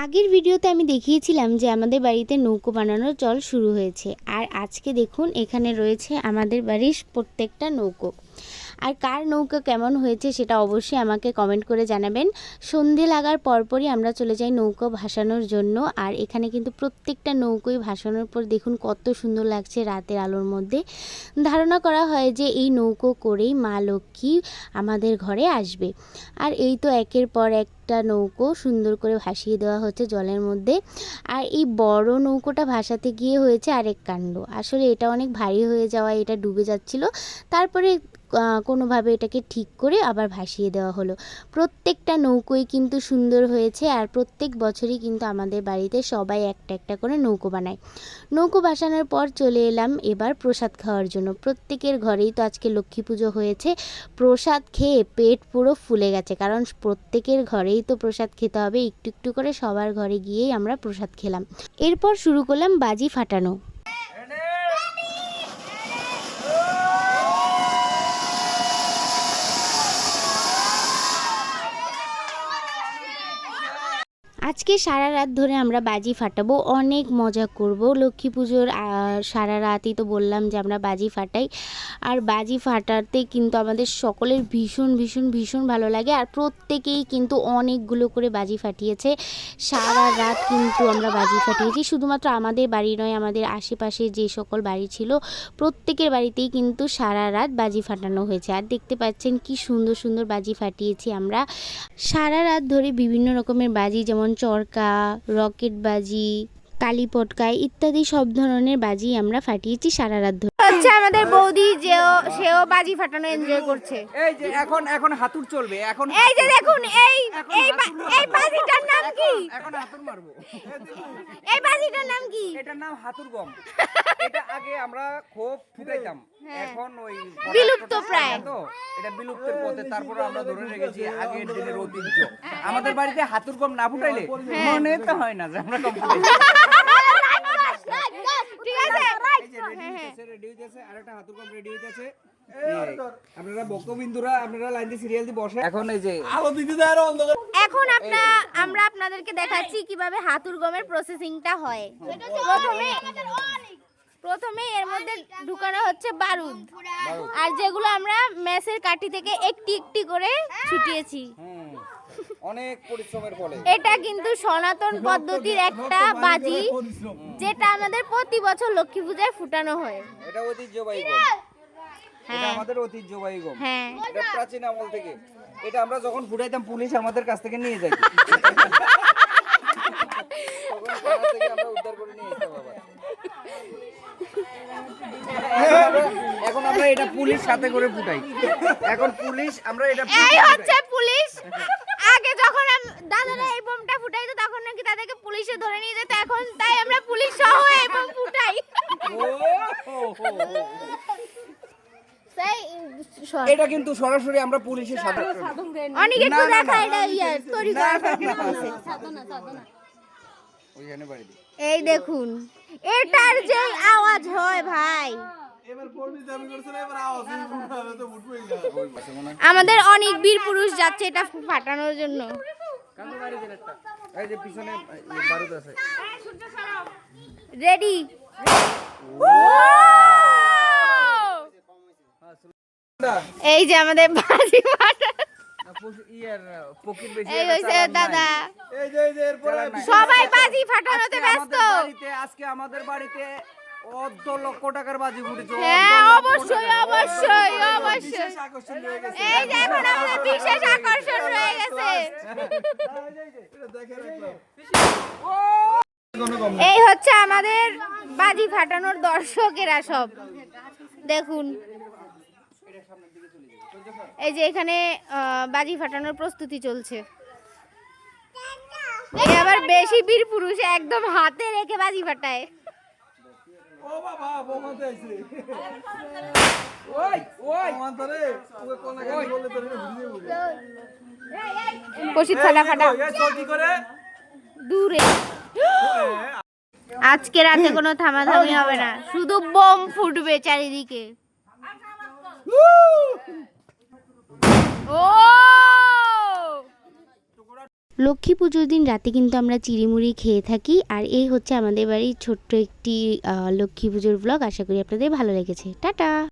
আগের ভিডিওতে আমি দেখিয়েছিলাম যে আমাদের বাড়িতে নৌকো বানানোর চল শুরু হয়েছে। আর আজকে দেখুন এখানে রয়েছে আমাদের বাড়ির প্রত্যেকটা নৌকো। আর কার নৌকো কেমন হয়েছে সেটা অবশ্যই আমাকে কমেন্ট করে জানাবেন। সন্ধে লাগার পরপরই আমরা চলে যাই নৌকো ভাসানোর জন্য। আর এখানে কিন্তু প্রত্যেকটা নৌকোই ভাসানোর পর দেখুন কত সুন্দর লাগছে রাতের আলোর মধ্যে। ধারণা করা হয় যে এই নৌকো করেই মা লক্ষ্মী আমাদের ঘরে আসবে। আর এই তো একের পর একটা নৌকো সুন্দর করে ভাসিয়ে দেওয়া হচ্ছে জলের মধ্যে। আর এই বড় নৌকোটা ভাসাতে গিয়ে হয়েছে আরেক কাণ্ড। আসলে এটা অনেক ভারী হয়ে যাওয়ায় এটা ডুবে যাচ্ছিল। তারপরে কোনোভাবে এটাকে ঠিক করে আবার ভাসিয়ে দেওয়া হলো। প্রত্যেকটা নৌকোই কিন্তু সুন্দর হয়েছে। আর প্রত্যেক বছরই কিন্তু আমাদের বাড়িতে সবাই একটা একটা করে নৌকো বানায়। নৌকো ভাসানোর পর চলে এলাম এবার প্রসাদ খাওয়ার জন্য। প্রত্যেকের ঘরেই তো আজকে লক্ষ্মী পুজো হয়েছে। প্রসাদ খেয়ে পেট পুরো ফুলে গেছে, কারণ প্রত্যেকের ঘরেই তো প্রসাদ খেতে হবে। একটু একটু করে সবার ঘরে গিয়েই আমরা প্রসাদ খেলাম। এরপর শুরু করলাম বাজি ফাটানো। আজকে সারা রাত ধরে আমরা বাজি ফাটাবো, অনেক মজা করব। লক্ষ্মী পুজোর সারা রাতই তো বললাম যে আমরা বাজি ফাটাই। আর বাজি ফাটাতে কিন্তু আমাদের সকলের ভীষণ ভীষণ ভীষণ ভালো লাগে। আর প্রত্যেকেই কিন্তু অনেকগুলো করে বাজি ফাটিয়েছে। সারা রাত কিন্তু আমরা বাজি ফাটিয়েছি। শুধুমাত্র আমাদের বাড়ি নয়, আমাদের আশেপাশে যে সকল বাড়ি ছিল প্রত্যেকের বাড়িতেই কিন্তু সারা রাত বাজি ফাটানো হয়েছে। আর দেখতে পাচ্ছেন কি সুন্দর সুন্দর বাজি ফাটিয়েছি আমরা সারা রাত ধরে। বিভিন্ন রকমের বাজি যেমন চরকা, রকেট বাজি, কালী পটকায় ইত্যাদি সব ধরনের বাজি আমরা ফাটিয়েছি সারা রাত ধরে। হচ্ছে আমাদের বৌদি সেও বাজি ফাটানো এনজয় করছে। এই যে এখন হাতুর চলবে। এখন এই যে দেখুন এই বাজিটার নাম কি? এখন হাতুর মারবো। এই বাজিটার নাম কি? এটার নাম হাতুর গম। এটা আগে আমরা খুব ফুটাইতাম, এখন ওই বিলুপ্ত প্রায়। তো এটা বিলুপ্তের পথে। তারপর আমরা ধরে রেখেছি আগের দিনের ঐতিহ্য। আমাদের বাড়িতে হাতুর গম না ফুটাইলে মনে তো হয় না যে আমরা গম ফুটাই। ঠিক আছে, রেডি হইতেছে আরেকটা হাতুর গম রেডি হইতেছে। আপনারা বকবিন্দুরা আপনারা লাইন দিয়ে সিরিয়াল দিয়ে বসে। এখন এই যে আলো দিতে যায় আর অন্ধকার। এখন আমরা আপনাদেরকে দেখাচ্ছি কিভাবে হাতুর গমের প্রসেসিংটা হয়। প্রথমে এর মধ্যে ঢুকানো হচ্ছে বারুদ, আর যেগুলো আমরা মেসের কাঠি থেকে একটি একটি করে ছুটিয়েছি। অনেক পরিশ্রমের ফলে এটা কিন্তু সনাতন পদ্ধতির একটা বাজি, যেটা আমাদের প্রতি বছর লক্ষ্মী পূজায় ফুটানো হয়। এটা ঐতিহ্যবাহী গম। এটা আমাদের ঐতিহ্যবাহী গম। হ্যাঁ, এটা প্রাচীন আমল থেকে। এটা আমরা যখন ফুটাইতাম পুলিশ আমাদের কাছ থেকে নিয়ে যায়। তখন থানা থেকে আমরা উদ্ধার করে নিয়ে আসতাম আবার। এখন আমরা এটা পুলিশ সাথে করে ফুটাই। এখন পুলিশ আমরা এটা এই হচ্ছে পুলিশ। আগে যখন দাদারা এই বোমটা ফুটাইতো তখন নাকি তাদেরকে পুলিশে ধরে নিয়ে যেত, এখন তাই আমরা পুলিশ সহ এই বোম ফুটাই। এটা কিন্তু সরাসরি আমরা পুলিশের সাথে অনেক একটু দেখা এটা তৈরি করা ওইখানে বাড়ি। এই দেখুন এটার যে আওয়াজ হয় ভাই, আমাদের অনেক বীর পুরুষ যাচ্ছে এটা ফাটানোর জন্য। এই যে পিছনে বারুদ আছে। রেডি। এই যে আমাদের বাজি ফাটা। এই হইছে দাদা, সবাই বাজি ফাটানোতে ব্যস্ত। আজকে আমাদের বাড়িতে 1 লক্ষ টাকার বাজি ফুটেছে। হ্যাঁ অবশ্যই অবশ্যই অবশ্যই। এই যে এখন আমাদের বিশেষ আকর্ষণ রয়ে গেছে। এই হচ্ছে আমাদের বাজি ফাটানোর দর্শকেরা সব দেখুন। এই যে এখানে বাজি ফাটানোর প্রস্তুতি চলছে। এই আবার বেশি বীর পুরুষ একদম হাতে রেখে বাজি ফাটায়। দূরে আজকে রাতে কোনো থামাথামি হবে না, শুধু বোম ফুটবে চারিদিকে। ও লক্ষ্মী পুজোর দিন রাতে কিন্তু আমরা চিড়িমুড়ি খেয়ে থাকি। আর এই হচ্ছে আমাদের বাড়ির ছোট্ট একটি লক্ষ্মী পুজোর ব্লগ। আশা করি আপনাদের ভালো লেগেছে। টাটা।